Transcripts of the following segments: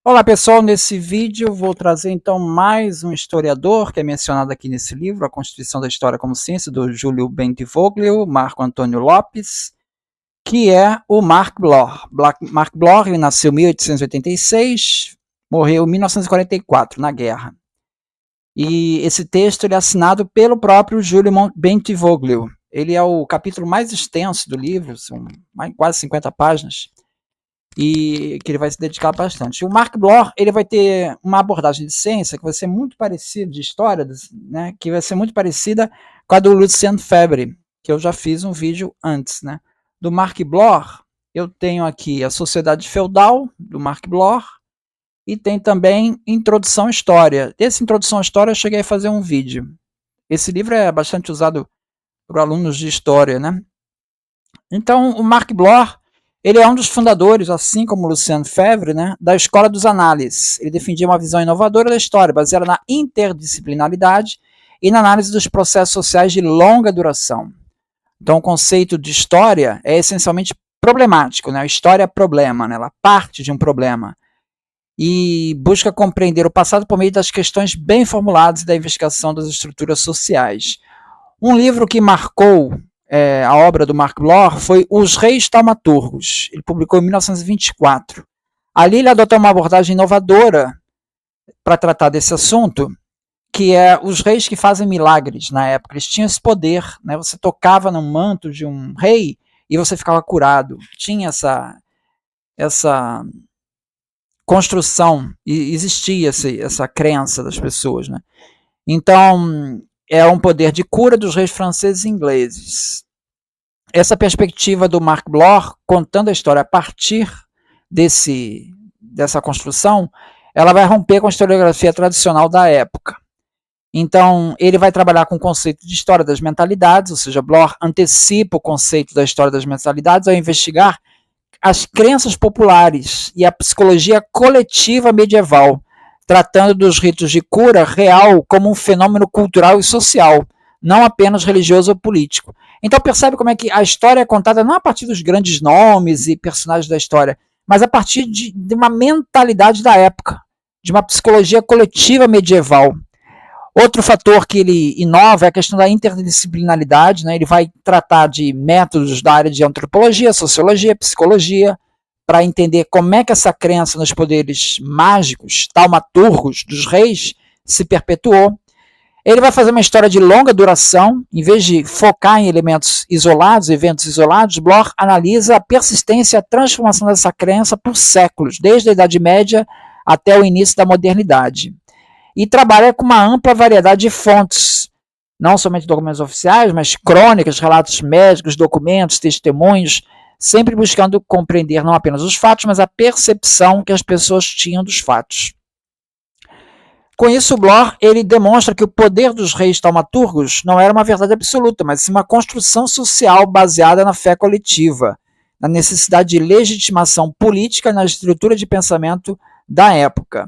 Olá pessoal, nesse vídeo vou trazer então mais um historiador que é mencionado aqui nesse livro, A Constituição da História como Ciência, do Júlio Bentivoglio, Marco Antônio Lopes, que é o Marc Bloch. Marc Bloch ele nasceu em 1886, morreu em 1944, na guerra. E esse texto ele é assinado pelo próprio Júlio Bentivoglio. Ele é o capítulo mais extenso do livro, são quase 50 páginas, e que ele vai se dedicar bastante. O Marc Bloch ele vai ter uma abordagem de ciência que vai ser muito parecida, de história, né, que vai ser muito parecida com a do Lucien Febvre, que eu já fiz um vídeo antes. Né. Do Marc Bloch, eu tenho aqui a Sociedade Feudal, do Marc Bloch, e tem também Introdução à História. Desse Introdução à História eu cheguei a fazer um vídeo. Esse livro é bastante usado por alunos de História. Né. Então, o Marc Bloch ele é um dos fundadores, assim como Lucien Febvre, né, da Escola dos Análises. Ele defendia uma visão inovadora da história, baseada na interdisciplinaridade e na análise dos processos sociais de longa duração. Então, o conceito de história é essencialmente problemático. Né? A história é problema, né? Ela parte de um problema e busca compreender o passado por meio das questões bem formuladas e da investigação das estruturas sociais. Um livro que marcou a obra do Marc Bloch foi Os Reis Taumaturgos. Ele publicou em 1924. Ali ele adotou uma abordagem inovadora para tratar desse assunto, que é os reis que fazem milagres na época. Eles tinham esse poder, né? Você tocava no manto de um rei e você ficava curado. Tinha essa construção, e existia essa crença das pessoas. Né? Então, é um poder de cura dos reis franceses e ingleses. Essa perspectiva do Marc Bloch, contando a história a partir dessa construção, ela vai romper com a historiografia tradicional da época. Então, ele vai trabalhar com o conceito de história das mentalidades, ou seja, Bloch antecipa o conceito da história das mentalidades ao investigar as crenças populares e a psicologia coletiva medieval, tratando dos ritos de cura real como um fenômeno cultural e social, não apenas religioso ou político. Então percebe como é que a história é contada não a partir dos grandes nomes e personagens da história, mas a partir de uma mentalidade da época, de uma psicologia coletiva medieval. Outro fator que ele inova é a questão da interdisciplinaridade. Né? Ele vai tratar de métodos da área de antropologia, sociologia, psicologia, para entender como é que essa crença nos poderes mágicos, taumaturgos dos reis, se perpetuou. Ele vai fazer uma história de longa duração, em vez de focar em elementos isolados, eventos isolados, Bloch analisa a persistência e a transformação dessa crença por séculos, desde a Idade Média até o início da modernidade. E trabalha com uma ampla variedade de fontes, não somente documentos oficiais, mas crônicas, relatos médicos, documentos, testemunhos, sempre buscando compreender não apenas os fatos, mas a percepção que as pessoas tinham dos fatos. Com isso, Bloch ele demonstra que o poder dos reis taumaturgos não era uma verdade absoluta, mas sim uma construção social baseada na fé coletiva, na necessidade de legitimação política na estrutura de pensamento da época.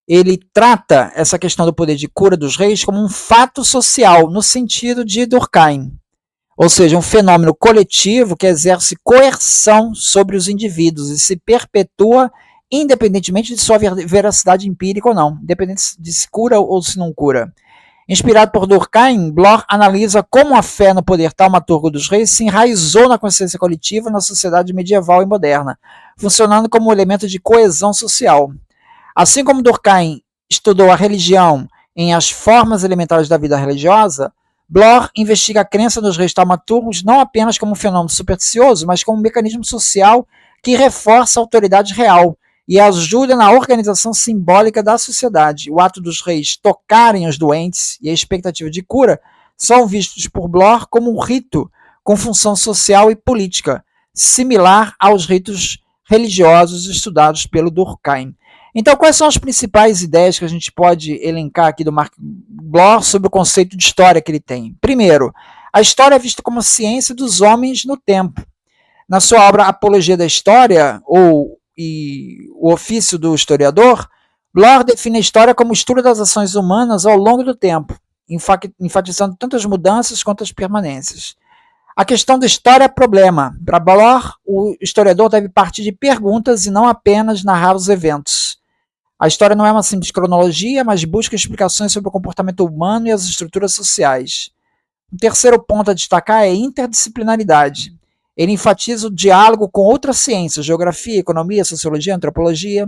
Ele trata essa questão do poder de cura dos reis como um fato social, no sentido de Durkheim, ou seja, um fenômeno coletivo que exerce coerção sobre os indivíduos e se perpetua independentemente de sua veracidade empírica ou não, independente de se cura ou se não cura. Inspirado por Durkheim, Bloch analisa como a fé no poder taumaturgo dos reis se enraizou na consciência coletiva na sociedade medieval e moderna, funcionando como um elemento de coesão social. Assim como Durkheim estudou a religião em As Formas Elementares da Vida Religiosa, Bloch investiga a crença dos reis taumaturgos não apenas como um fenômeno supersticioso, mas como um mecanismo social que reforça a autoridade real e ajuda na organização simbólica da sociedade. O ato dos reis tocarem os doentes e a expectativa de cura são vistos por Bloch como um rito com função social e política, similar aos ritos religiosos estudados pelo Durkheim. Então, quais são as principais ideias que a gente pode elencar aqui do Marc Bloch sobre o conceito de história que ele tem? Primeiro, a história é vista como a ciência dos homens no tempo. Na sua obra Apologia da História, ou o ofício do historiador, Bloch define a história como o estudo das ações humanas ao longo do tempo, enfatizando tanto as mudanças quanto as permanências. A questão da história é problema. Para Bloch, o historiador deve partir de perguntas e não apenas narrar os eventos. A história não é uma simples cronologia, mas busca explicações sobre o comportamento humano e as estruturas sociais. O terceiro ponto a destacar é a interdisciplinaridade. Ele enfatiza o diálogo com outras ciências, geografia, economia, sociologia, antropologia.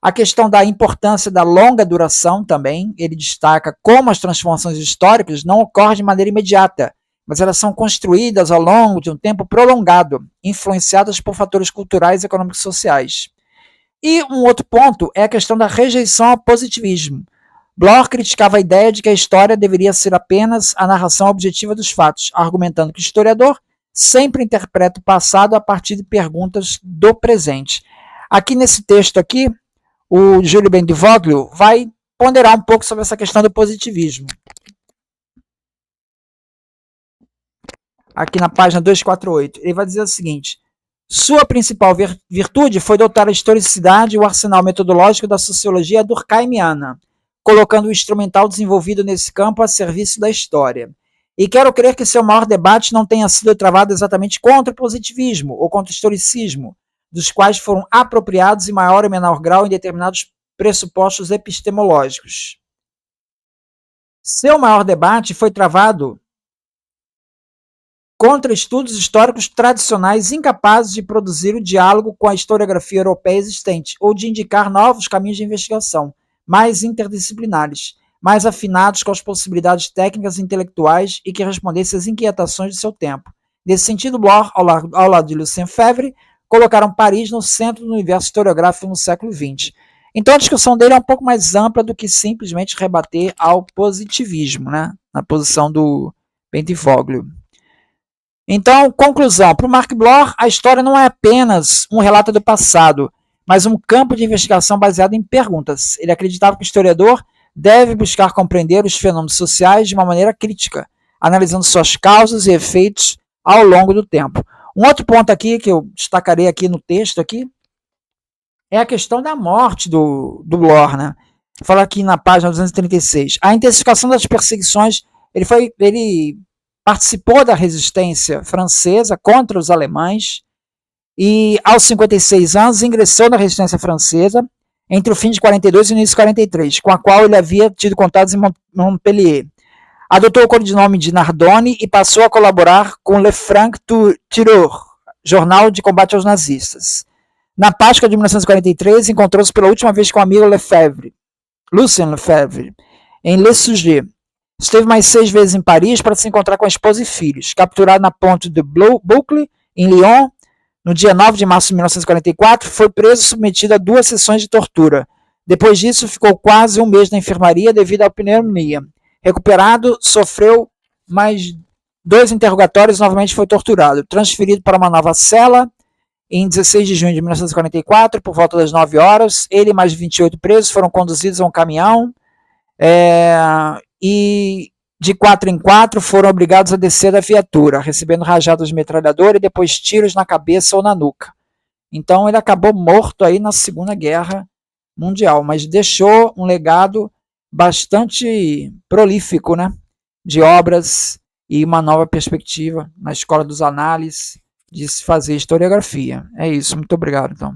A questão da importância da longa duração também, ele destaca como as transformações históricas não ocorrem de maneira imediata, mas elas são construídas ao longo de um tempo prolongado, influenciadas por fatores culturais, econômicos e sociais. E um outro ponto é a questão da rejeição ao positivismo. Bloch criticava a ideia de que a história deveria ser apenas a narração objetiva dos fatos, argumentando que o historiador sempre interpreta o passado a partir de perguntas do presente. Aqui nesse texto aqui, o Júlio Bentivoglio vai ponderar um pouco sobre essa questão do positivismo. Aqui na página 248, ele vai dizer o seguinte: sua principal virtude foi dotar a historicidade e o arsenal metodológico da sociologia durkheimiana, colocando o instrumental desenvolvido nesse campo a serviço da história. E quero crer que seu maior debate não tenha sido travado exatamente contra o positivismo ou contra o historicismo, dos quais foram apropriados em maior ou menor grau em determinados pressupostos epistemológicos. Seu maior debate foi travado contra estudos históricos tradicionais incapazes de produzir o diálogo com a historiografia europeia existente ou de indicar novos caminhos de investigação, mais interdisciplinares, mais afinados com as possibilidades técnicas e intelectuais e que respondessem às inquietações de seu tempo. Nesse sentido, Bloch, ao lado de Lucien Febvre, colocaram Paris no centro do universo historiográfico no século XX. Então a discussão dele é um pouco mais ampla do que simplesmente rebater ao positivismo, né? Na posição do Bentivoglio. Então, conclusão, para o Marc Bloch, a história não é apenas um relato do passado, mas um campo de investigação baseado em perguntas. Ele acreditava que o historiador deve buscar compreender os fenômenos sociais de uma maneira crítica, analisando suas causas e efeitos ao longo do tempo. Um outro ponto aqui que eu destacarei aqui no texto aqui é a questão da morte do Bloch, né? Fala aqui na página 236. A intensificação das perseguições, ele participou da resistência francesa contra os alemães e, aos 56 anos, ingressou na resistência francesa entre o fim de 42 e o início de 43, com a qual ele havia tido contatos em Montpellier. Adotou o codinome de Nardone e passou a colaborar com Le Franc-Tireur, jornal de combate aos nazistas. Na Páscoa de 1943, encontrou-se pela última vez com o amigo Lucien Lefebvre, em Le Sujet. Esteve mais 6 vezes em Paris para se encontrar com a esposa e filhos. Capturado na ponte de Boucle, em Lyon, no dia 9 de março de 1944, foi preso e submetido a 2 sessões de tortura. Depois disso, ficou quase um mês na enfermaria devido à pneumonia. Recuperado, sofreu mais 2 interrogatórios e novamente foi torturado. Transferido para uma nova cela em 16 de junho de 1944, por volta das 9 horas. Ele e mais 28 presos foram conduzidos a um caminhão e de 4 em 4 foram obrigados a descer da viatura, recebendo rajadas de metralhadora e depois tiros na cabeça ou na nuca. Então ele acabou morto aí na Segunda Guerra Mundial, mas deixou um legado bastante prolífico, né, de obras e uma nova perspectiva na Escola dos Análises de se fazer historiografia. É isso, muito obrigado então.